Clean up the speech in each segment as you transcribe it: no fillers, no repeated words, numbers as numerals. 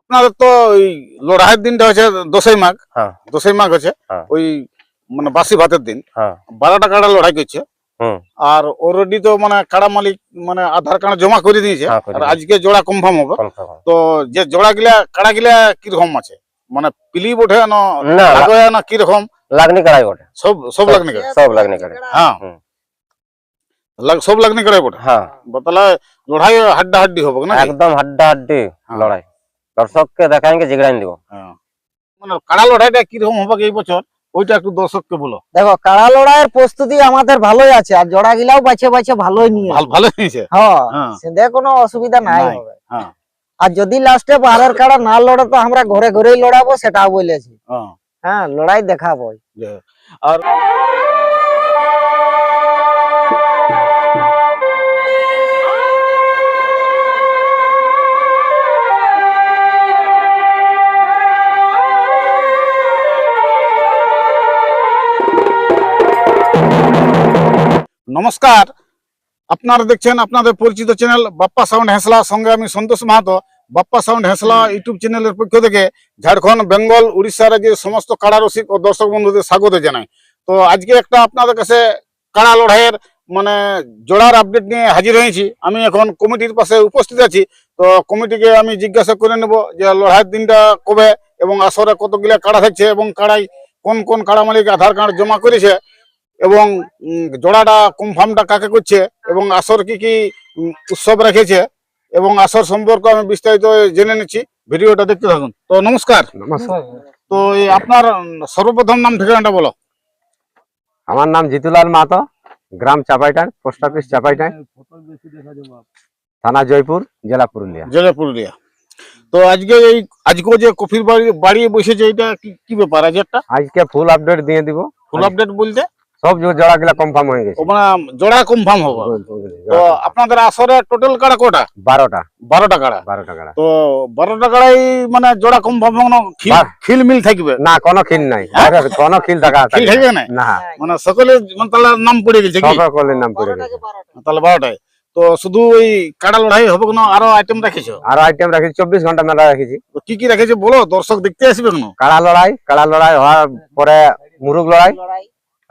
আপনাদের তো ওই লড়াইয়ের দিনটা হচ্ছে 10ই মাঘ। হ্যাঁ 10ই মাঘ হচ্ছে হ্যাঁ ওই মানে বাসি ভাতের দিন। হ্যাঁ 12টা কাড়া লড়াই করছে। হুম আর অলরেডি তো মানে কাড়া মালিক মানে আধার কার্ড জমা করে দিয়েছে। হ্যাঁ, করে আর দিয়েছে। আজকে জোড়া কনফার্ম হবে। confirm। তো যে জোড়া গিলা কাড়া গিলা কিরকম আছে, মানে পিলি ওঠে না না লাগোয়া না কিরকম? লাগনি কড়াই বটে, সব সব লাগনি কাড়া। সব লাগনি কড়াই। হ্যাঁ হুম। সব লাগনি কাড়াই বটে। হ্যাঁ তাহলে লড়াই হাড্ডা হাড্ডি হবে না? একদম হাড্ডা হাড্ডি হ্যাঁ। লড়াই, দর্শককে দেখাएंगे জিগড়াইন দিব। হ্যাঁ মানে কাড়া লড়াইটা কিরকম হবে এই বছর ওইটা একটু দর্শককে বলো। দেখো কাড়া লড়াইয়ের প্রস্তুতি আমাদের ভালোই আছে, আর জোড়া গিলাও বাছে বাছে ভালোই নিয়ে ভালো হয়েছে। হ্যাঁ হ্যাঁ। সেটা কোনো অসুবিধা নাই নাই। হবে। হ্যাঁ আর যদি লাস্টে বাহারের কাড়া না লড়ে তো আমরা ঘরে ঘরেই লড়াবো, সেটাও বলেছি। হ্যাঁ হ্যাঁ লড়াই দেখাবো। আর নমস্কার, আপনারা দেখছেন আপনাদের পরিচিত চ্যানেল বাপ্পা সাউন্ড হেঁসলা, সঙ্গে আমি সন্তোষ মাহাতো। বাপ্পা সাউন্ড হেঁসলা ইউটিউব চ্যানেলের পক্ষ থেকে ঝাড়খণ্ড, বেঙ্গল, উড়িষ্যা রাজ্যের সমস্ত কাড়া রসিক ও দর্শক বন্ধুদের স্বাগত জানাই। তো আজকে একটা আপনাদের কাছে কাড়া লড়াইয়ের মানে জোড়ার আপডেট নিয়ে হাজির হয়েছি। আমি এখন কমিটির পাশে উপস্থিত আছি। তো কমিটিকে আমি জিজ্ঞাসা করে নেব যে লড়াইয়ের দিনটা কবে এবং আসরে কতগুলা কাড়া থাকছে এবং কাড়াই কোন কোন কাড়া মালিক আধার কার্ড জমা করেছে এবং জোড়াটা কনফার্মটা কাকে করছে এবং আসর কি কি উৎসব রেখেছে এবং আসর সম্পর্কে আমি বিস্তারিত জেনে নিচ্ছি। ভিডিওটা দেখতে থাকুন। তো নমস্কার। নমস্কার। তো এই আপনার সর্বপ্রথম নাম ঠিকানাটা বলো। আমার নাম জিতুলাল মাহাতো, গ্রাম চাপাইটার, পোস্ট অফিস চাপাইটার, থানা জয়পুর, জেলা পুরুলিয়া। জেলা পুরুলিয়া। তো আজকে যে কফির বাড়ি বসেছে এটা কি ব্যাপার? আজ একটা আজকে ফুল আপডেট দিয়ে দিব। ফুল আপডেট বলতে সব জোড়া গুলা কনফার্ম হয়ে গেছে। ও মানে জোড়া কনফার্ম হবে। তো আপনাদের আসরে টোটাল কাড়া কটা? 12টা। 12টা কাড়া। 12টা কাড়া। তো 12টা কাড়াই মানে জোড়া কনফার্ম খিল মিল থাকবে না কোনো খিল নাই, কোনো খিল থাকা খিল থাকবে না? না, মানে সকলে মানে তাহলে নাম পড়ে গেছে কি? সকলের নাম পড়ে গেছে। তাহলে 12টায় তো শুধু ওই কাড়া লড়াই হবে, কোনো আরো আইটেম রেখেছো? আরো আইটেম রাখেছি, 24 ঘন্টা মেলা রেখেছি। তো কি কি রেখেছো বলো, দর্শক দেখতে আসবে কেন? কাড়া লড়াই হওয়ার পরে মুরুগ লড়াই,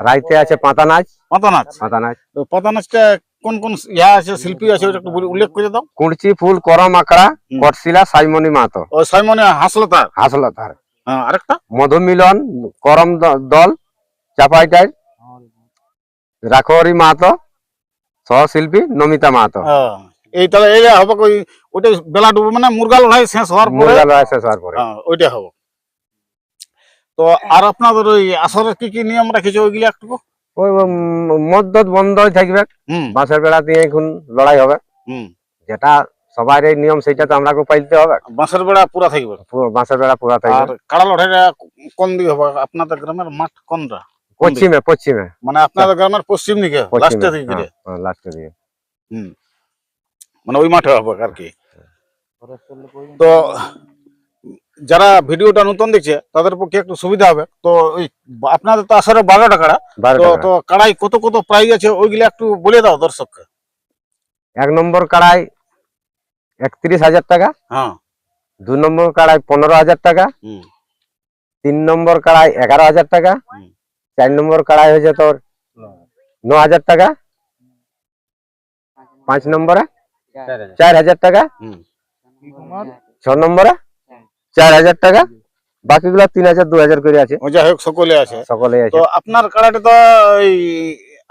রাইতে আছে পাতা নাচ। পাতা নাচ। পাতা নাচ, তো পাতা নাচটা কোন কোন আছে শিল্পী আছে ওটা একটু উল্লেখ করে দাও। কুড়চি ফুল, করম আখড়া, কটশিলা, সাইমনি মাহাতো, ও সাইমনে হাসলতার। হাসলতার। হ্যাঁ আরেকটা মধুমিলন, করম দল, চাপাইটাই, রাখরি মাহাতো, সহশিল্পী নমিতা মাহাতো। এই তাহলে এই হবে ওইটা বেলা ডুবো মানে মুরগা লড়াই শেষ হওয়ার পরে। মুরগা লড়াই শেষ হওয়ার পরে ওইটা হবে। তো আর আপনাদের ওই আসরের কি কি নিয়ম রেখেছে ওইগুলো একটু? ওই মদ্য বন্ধ থাকবে, বাঁশের বেড়া দিয়ে এখন লড়াই হবে। যেটা সবার এই নিয়ম সেটা তো আমরা পাইতে হবে। বাঁশের বেড়া পুরা থাকবে। বাঁশের বেড়া পুরা থাকবে। আর কাড়া লড়াইটা কোন দিকে হবে? আপনাদের গ্রামের মাঠ কোনটা? পশ্চিমে। পশ্চিমে মানে আপনাদের গ্রামের পশ্চিম দিকে লাস্টের দিকে? লাস্টের দিকে। মানে ওই মাঠে হবে আর কি। তো যারা ভিডিওটা নতুন দেখছে তাদের পক্ষে একটু সুবিধা হবে। তো ওই আপনাদের তো আসলে 12টা কাড়া, তো কাড়াই কত কত প্রাইস আছে ওইগুলা একটু বলে দাও দর্শককে। 1 নম্বর কাড়াই 31,000 টাকা। হ্যাঁ। 2 নম্বর কাড়াই 15,000 টাকা। 3 নম্বর কাড়াই 11,000 টাকা। 4 নম্বর কাড়াই হয়েছে তোর 9,000 টাকা। 5 নম্বরে 4,000 টাকা। 6 নম্বরে 4,000 টাকা। বাকিগুলো 3,000 2,000 করে আছে। যাই হোক সকলে আছে। সকলে আছে। তো আপনার কাড়াটা তো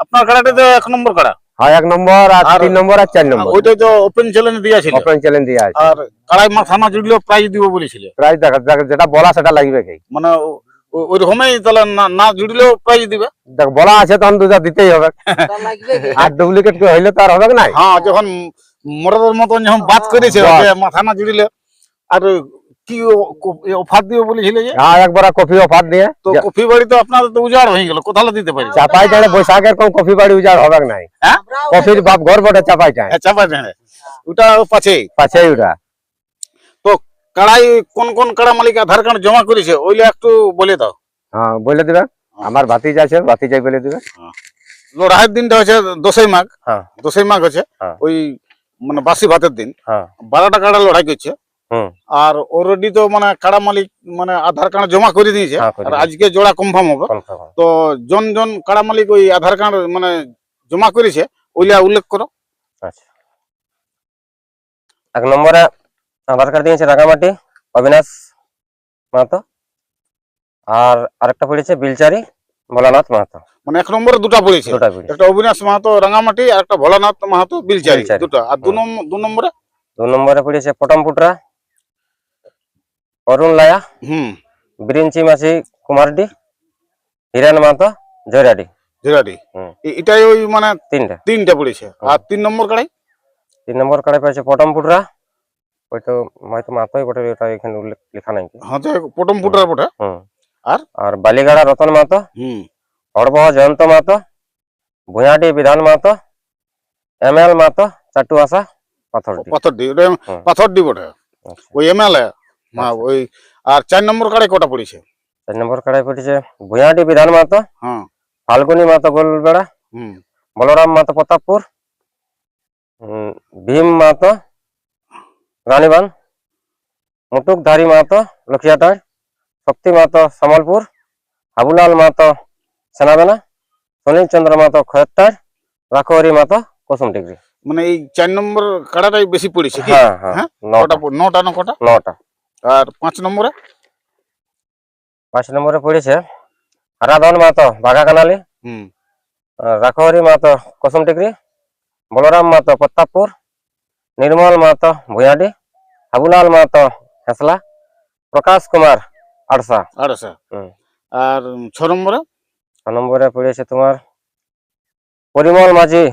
আপনার কাড়াটা তো 1 নম্বর কাড়া। হ্যাঁ 1 নম্বর আর 3 নম্বর আর 4 নম্বর। ওইটাই তো ওপেন চ্যালেঞ্জ দিয়েছিল। ওপেন চ্যালেঞ্জ দিয়া আছে। আর কাড়াই মাথা না জুড়লেও প্রাইজ দিব বলেছিল। প্রাইজ দেখা যেটা বলা সেটা লাগবে কি, মানে ওই রকমই তাহলে না জুড়লেও প্রাইজ দিবে। দেখ বলা আছে তখন দুটা দিতেই হবে। আর ডুপ্লিকেট হইলে তো আর হবে না। হ্যাঁ যখন মরদের মতন যখন বাদ করেছে মাথা না জুড়লে আর কি অফার দিবে বলেছিল যে? হ্যাঁ একবার কফি অফার দিয়ে। তো কফি বাড়ি তো আপনাদের তো উজাড় হয়ে গেল, কোথাও দিতে পারি? চাপাই টানে বৈশাখের কম কফি বাড়ি উজাড় হবে নাই। হ্যাঁ কফির বাপ ঘর বটে চাপাই টানে। চাপাই টানে ওটা পাছেই পাছেই ওটা। তো কাড়াই কোন কোন কাড়া মালিক আধার কার্ড জমা করেছে ওইটা একটু বলে দাও। হ্যাঁ বলে দিবে, আমার ভাতিজা আছে, ভাতিজাই বলে দিবে। লড়াইয়ের দিনটা হচ্ছে 10ই মাঘ। হ্যাঁ 10ই মাঘ হচ্ছে ওই মানে বাসি ভাতের দিন। 12টা কাড়া লড়াই করছে। হুম। আর অলরেডি তো মানে কাড়া মালিক মানে আধার কার্ড জমা করে দিয়েছে, হ্যাঁ, করে আর দিয়েছে। আজকে জোড়া কনফার্ম হবে। কনফার্ম। তো জন জন কাড়া মালিক ওই আধার কার্ড মানে জমা করেছে ওইলা উল্লেখ করো। আচ্ছা, 1 নম্বরে আধার কার্ড দিয়েছে রাঙামাটি অবিনাশ মাহাতো, আর আরেকটা পড়েছে বিলচারি ভোলানাথ মাহাতো। মানে 1 নম্বরে দুটা পড়েছে, দুটা পড়েছে। একটা অবিনাশ মাহাতো রাঙামাটি আর একটা ভোলানাথ মাহাতো বিলচারি, বিলচারি। দুটা। আর হুম। 2 নম্বরে 2 নম্বরে পড়েছে পটমপুটরা অরুণ লায়া, হুম বিরিঞ্চি মাসি কুমারডি, হিরেন মাহাতো জয়রাডি। জেরাডি। হুম। এটাই ওই মানে 3টে। 3টা পড়েছে। আর 3 নম্বর কাড়াই 3 নম্বর কাড়াই পড়েছে পটমপুটরা, ওই তো হয়তো মাহাতোই বটে, ওটা এখানে উল্লেখ লেখা নাই কি। হ্যাঁ, যাই হোক, প্রথম ফুটার বটে। হুম। আর? আর বালিগাড়া রতন মাহাতো, হুম হড়বহ জয়ন্ত মাহাতো, ভুঁয়াডি বিধান মাহাতো, এমএল মাহাতো চাটুয়াশা পাথরডি। পাথরডি, ওটা হুম। পাথরডি বটে। আচ্ছা। ওই এমএলএ আচ্ছা। ওই। আর 4 নম্বর কাড়াই কটা পড়েছে? 4 নম্বর কাড়াই পড়েছে ভুঁয়াডি বিধান মাহাতো, হ্যাঁ। ফাল্গুনি মাহাতো গোলবেড়া, হুম বলরাম মাহাতো প্রতাপপুর, ভীম মাহাতো রানীবান, মুটুকধারী মাহাতো লক্ষিয়াটার, শক্তি মাহাতো সামলপুর, হাবুলাল মাহাতো সেনাবেনা, সুনীল চন্দ্র মাহাতো খয়েরটার, রাখোয়ারি মাহাতো কুসুম ডিগ্রি। মানে এই 4 নম্বর কাড়াটাই বেশি পড়েছে কি? হ্যাঁ হ্যাঁ, হ্যাঁ, 9টা। নটা না কটা? 9টা। আর 5 নম্বরে 5 নম্বরে পড়েছে হারাধন মাহাতো বাঘাকানালি, হুম রাখোয়ারি মাহাতো কুসুম ডিগ্রি, বলরাম মাহাতো প্রতাপপুর, নির্মল মাহাতো ভুঁয়াডি, হাবুলাল মাহাতো হেসলা, প্রকাশ কুমার আড়সা। আড়াইশা। হুম। আর 6 নম্বরে 6 নম্বরে পড়েছে তোমার পরিমল মাঝি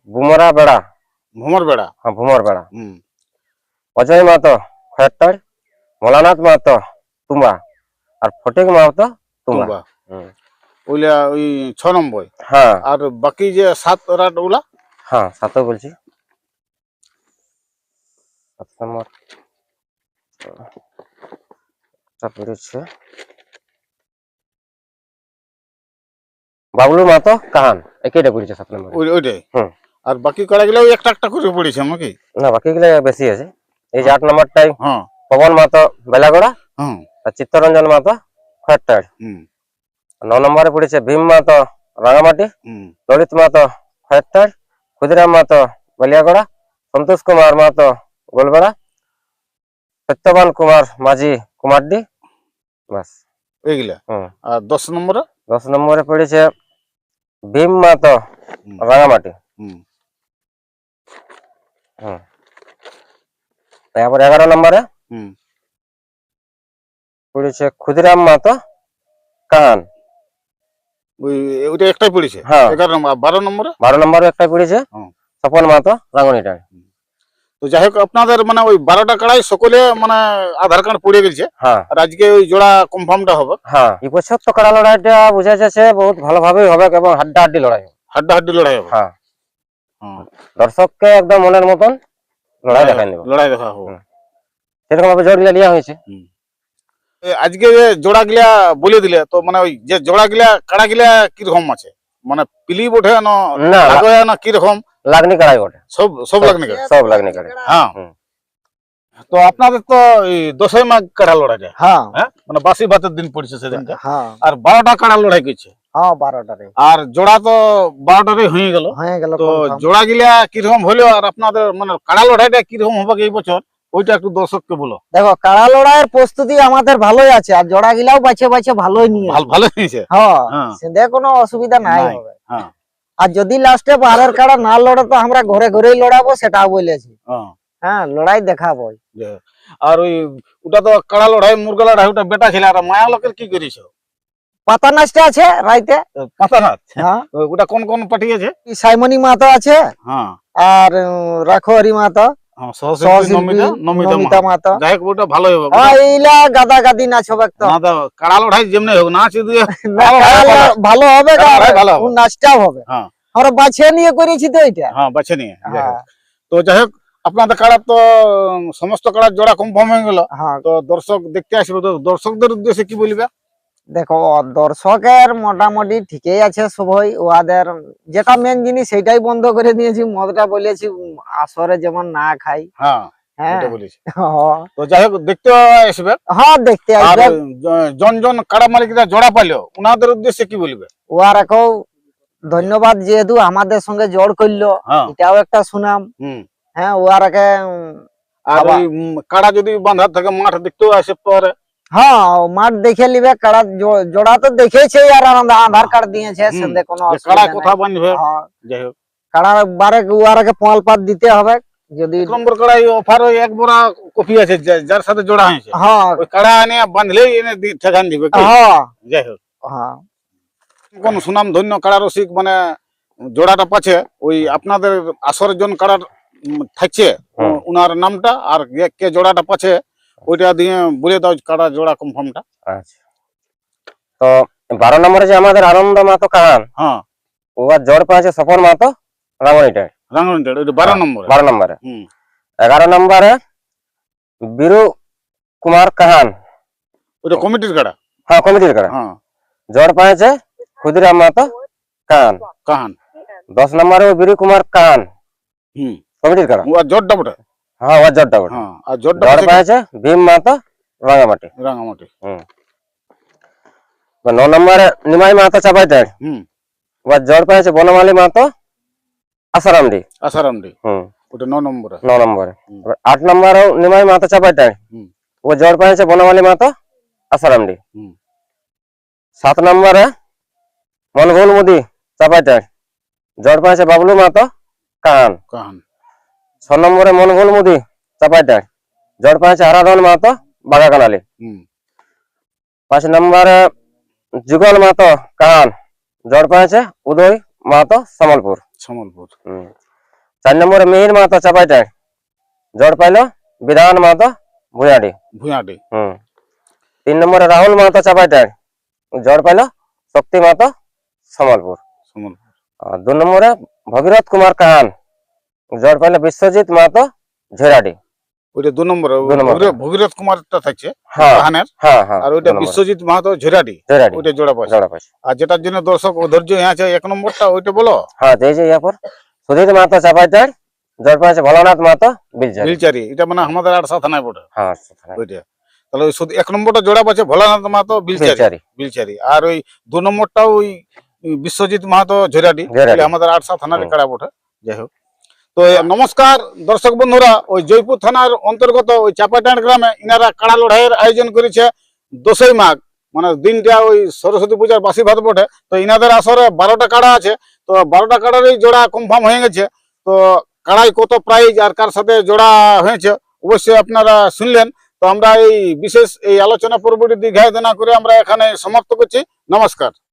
বুমরা বেড়া, ভোমর বেড়া। হ্যাঁ ভুমর বেড়া, হুম অজয় মাহাতো খয়েরটার, ভোলানাথ মাহাতো তুম্বা, আর ফটিক মাহাতো তুম্বা। তুম্বা। হুম। ওইলা ওই 6 নম্বর। হ্যাঁ আর বাকি যে 7 রাত ওগুলা হ্যাঁ, 7ও বলছি। 7 নম্বর পড়েছে বাবলু মাহাতো কাহান, একইটা পড়েছে 7 নম্বরে। ওইটাই। হুম। আর বাকি কাড়াগুলা ওই একটা একটা করে পড়েছে নাকি? না, বাকিগুলো বেশি আছে। এই যে 8 নম্বরটাই হ্যাঁ পবন মাহাতো বেলাগড়া, হ্যাঁ। আর চিত্তরঞ্জন মাহাতো খয়েরটার। হুম 9 নম্বরে পড়েছে ভীম মাহাতো রাঙামাটি, হুম ললিত মাহাতো খয়েরটার, ক্ষুদিরাম মাহাতো বালিয়াগড়া, সন্তোষ কুমার মাহাতো গোলবেড়া, সত্যবান কুমার মাঝি কুমারডি। বাস। এইগুলা। হুম। আর 10 নম্বরে 10 নম্বরে পড়েছে ভীম মাহাতো হুম রাঙামাটি। হুম হুম। তারপর 11 নম্বরে হুম পড়েছে ক্ষুদিরাম মাহাতো কাহান। ওইটা একটাই পড়েছে। হ্যাঁ। 11 নম্বর। 12 নম্বরে 12 নম্বরে একটা পড়েছে হুম। স্বপন মাহাতো রাঙ্গনিটার। তো যাই হোক, আপনাদের মানে ওই 12টা কাড়াই সকলে মানে আধার কার্ড পড়ে গেছে। হ্যাঁ আর আজকে ওই জোড়া কনফার্মটা হবে। হ্যাঁ, এই বছর তো কাড়া লড়াইটা বোঝা যাচ্ছে বহুত ভালোভাবেই হবে এবং হাড্ডাহাড্ডি লড়াই হবে। হাড্ডাহাড্ডি লড়াই হবে। হ্যাঁ, হ্যাঁ, দর্শককে একদম মনের মতন লড়াই দেখাই নেব, লড়াই দেখা হবে। সেরকম ভাবে জোরগুলা নেওয়া হয়েছে। আজকে যে জোড়া গিলা বলে দিলে, তো মানে ওই যে জোড়া গিলা কাড়া গিলা কিরকম আছে, মানে পিলি ওঠে না না, লাগোয়া না কিরকম? লাগনি কাড়াই ওঠে, সব লাগনি কাড়া। সব লাগনি কাড়াই। হ্যাঁ। হুম। তো আপনাদের তো এই 10ই মাঘ কাড়া লড়াই যায়, হ্যাঁ হ্যাঁ, মানে বাসি ভাতের দিন পড়ছে সেদিনটা। হ্যাঁ আর 12টা কাড়া লড়াই করছে। হ্যাঁ 12টারে আর জোড়া তো 12টারে হয়ে গেল। হয়ে গেল তো confirm। জোড়া গিলা কিরকম হলো, আর আপনাদের মানে কাড়া লড়াইটা কিরকম হবে এই বছর, ওইটা একটু দর্শককে বলো। দেখো কাড়া লড়াইয়ের প্রস্তুতি আমাদের ভালোই আছে, আর জোড়া গিলাও বাছে বাছে ভালোই নিয়ে ভালো হয়েছে। হ্যাঁ হ্যাঁ। সেটা কোনো অসুবিধা নাই নাই। হবে। হ্যাঁ আর যদি লাস্টে বাহারের কাড়া না লড়ে তো আমরা ঘরে ঘরেই লড়াবো, সেটাও বলেছি। হ্যাঁ। হ্যাঁ লড়াই দেখাবো। যে, আর ওই ওটা তো কাড়া লড়াই মুরগা লড়াই, ওটা বেটা ছিল। আর মায়া লোকের কি করেছো? পাতা নাচটা আছে রাইতে। পাতানাথ। হ্যাঁ ওটা কোন কোন পাঠিয়েছে? সাইমনি মাহাতো আছে, হ্যাঁ আর রাখোয়ারি মাহাতো, হ্যাঁ, সহশিল্পী সহশিল্পী নমিতা নমিতা মাহাতো। মাহাতো। যাই হোক, ওটা ভালোই হবে। হ্যাঁ এইলা গাদা গাদি নাচ হবে তো। না তো কাড়া লড়াই যেমনি হোক, নাচ দিয়ে না, ভালো হবে, কাড়া লড়াই ভালো হবে। ও নাচটাও হবে। হ্যাঁ আমরা বাছে নিয়ে করেছি তো এটা। হ্যাঁ, বাছে নিয়ে। যাই হোক। হ্যাঁ তো যাই হোক, আপনাদের কাড়া তো সমস্ত কাড়ার জোড়া কনফার্ম হয়ে গেল। হ্যাঁ তো দর্শক দেখতে আসবে, তো দর্শকদের উদ্দেশ্যে কি বলবে? দেখো দর্শকের মোটামুটি ঠিকই আছে সবই, ওদের যেটা মেন জিনিস সেটাই বন্ধ করে দিয়েছি, মদটা বলেছি আসরে যেমন না খাই। হ্যাঁ হ্যাঁ এটা বলেছে। হ্যাঁ, তো যাই হোক দেখতে আসবে। হ্যাঁ দেখতে আর আসবে। জন জন কাড়া মালিকরা জোড়া পাইলো ওনাদের উদ্দেশ্যে কি বলবে? ওয়ারাকেও ধন্যবাদ, যেহেতু আমাদের সঙ্গে জোড় করলো, হ্যাঁ। এটাও একটা সুনাম। হুম। হ্যাঁ ওয়ারাকে আর আবার- ওই কাড়া যদি বাঁধা থাকে মাঠ দেখতেও আসে পরে। হ্যাঁ মাঠ দেখে নিবে, কাড়া জোড়া তো দেখেছে, আর আধার কার্ড দিয়েছে, সেটা কোনো যে অসুবিধা কাড়া নাই। কোথা বাঁধবে। হ্যাঁ, যাই হোক কাড়া বারে ওয়ারাকে পোয়াল পাত দিতে হবে যদি। 1 নম্বর কাড়াই অফার ওই এক বড়া কপি আছে যার সাথে জোড়া হয়েছে হ্যাঁ ওই কাড়া এনে বাঁধলেই এনে ঠেকান দিবে কি? হ্যাঁ যাই হোক হ্যাঁ কোন সুনাম ধন্য কাড়া রসিক মানে জোড়াটা পাচ্ছে ওই আপনাদের আসরের জন কাড়ার থাকছে হুম। উনার নামটা আর কে জোড়াটা পাচ্ছে ওইটা দিয়ে বলে দাও কাড়া জোড়া কনফার্মটা। আচ্ছা, তো 12 নম্বরে যে আমাদের আনন্দ মাতো কাহান, হ্যাঁ ও আর জোর পাচ্ছে স্বপন মাতো রাঙনিটা রাঙ্গনটা ওইটা 12 নম্বরে। 12 নম্বরে। হুম 11 নম্বরে বীরু কুমার কাহান, ওইটা কমিটির কাড়া। হ্যাঁ কমিটির কাড়া, হ্যাঁ জোর পাচ্ছে ক্ষুদিরাম মাতো কাহান। কাহান। 10 নম্বরে বীরু কুমার কাহান, হুম কমিটির কাড়া, ও আর জোরটা বটে। হ্যাঁ ও জোরটা বটে। হ্যাঁ আর জোরটা জোর পাচ্ছে পাচ্ছে ভীম মাতো রাঙামাটি। রাঙ্গামাটি। 9 নম্বরে নিমাই মাতো চাপাইটার, হুম ও জোর পাচ্ছে বনমালী মাতো আসারামডি। আসারামডি হুম ওটা 9 নম্বরে। 9 নম্বরে। হুম। 8 নম্বরে নিমাই মাতো চাপাইটার, হুম ও জোর পাচ্ছে বনমালী মাতো আসারামডি। হুম 7 নম্বরে মনভুল মুদি চাপাইটার, জোর পাচ্ছে বাবলু মাতো কাহান। কাহান। 6 নম্বরে মনভুল মুদি চাপাইটার, জোর পাচ্ছে আরাধন মাতো বাগাকানালি। হুম 5 নম্বরে যুগল মাতো কাহান, জোর পাচ্ছে উদয় মাতো সম্বলপুর। সম্বলপুর। 4 নম্বরে মিহির মাতো চাপাইটার, জোর পাইলো বিধান মাতো ভুয়াডি। ভুয়াডি। 3 নম্বরে রাহুল মাতো চাপাইটার, জোর পাইলো শক্তি মাতো সম্বলপুর। সম্বলপুর। আর 2 নম্বরে ভগীরথ কুমার কাহান, জোর পাইলো বিশ্বজিৎ মাতো ঝেরাডি। ওইটা 2 নম্বরে। 2 নম্বরে। ভগীরথ কুমারটা থাকছে হ্যাঁ কাহানের। হ্যাঁ হ্যাঁ, আর ওইটা 2 নম্বরে। বিশ্বজিৎ মাহাতো ঝেরাডি ঝেরাডি ওইটা জোড়া পাচ্ছে। জোড়া পাইছে। আর যেটার জন্য দর্শক ধৈর্য হয়ে আছে 1 নম্বরটা ওইটা বলো। হ্যাঁ এই যে ইয়ার পর সুধীর মাতো চাপাইটার, জোর পাইছে ভোলানাথ মাতো বিলঝারি। বিলচারি এটা মানে আমাদের 8 থানায় পড়ে হ্যাঁ ওইটা। তাহলে ওই শুধু 1 নম্বরটা জোড়া পাচ্ছে ভোলানাথ মাহাতো বিলচারি। বিলঝারি। বিলচারি আর ওই 2 নম্বরটাও ওই বিশ্বজিৎ মাহাতো ঝেরাডি ঝেরাডি। আমাদের 8 থানার হুম। কাড়া পড়ে। যাই হোক তো নমস্কার দর্শক বন্ধুরা, ওই জয়পুর থানার অন্তর্গত ওই চাপাটান গ্রামে ইনারা কাড়া লড়াইয়ের আয়োজন করেছে 10ই মাঘ, মানে দিনটা ওই সরস্বতী পূজার বাসি ভাত বটে। তো ইনাদের আসরে 12টা কাড়া আছে, তো 12টা কাড়ারই জোড়া কনফার্ম হয়ে গেছে। তো কাড়াই কত প্রাইজ আর কার সাথে জোড়া হয়েছে অবশ্যই আপনারা শুনলেন। তো আমরা এই বিশেষ এই আলোচনা পর্বটি দীর্ঘায়িত না করে আমরা এখানে সমাপ্ত করছি। নমস্কার।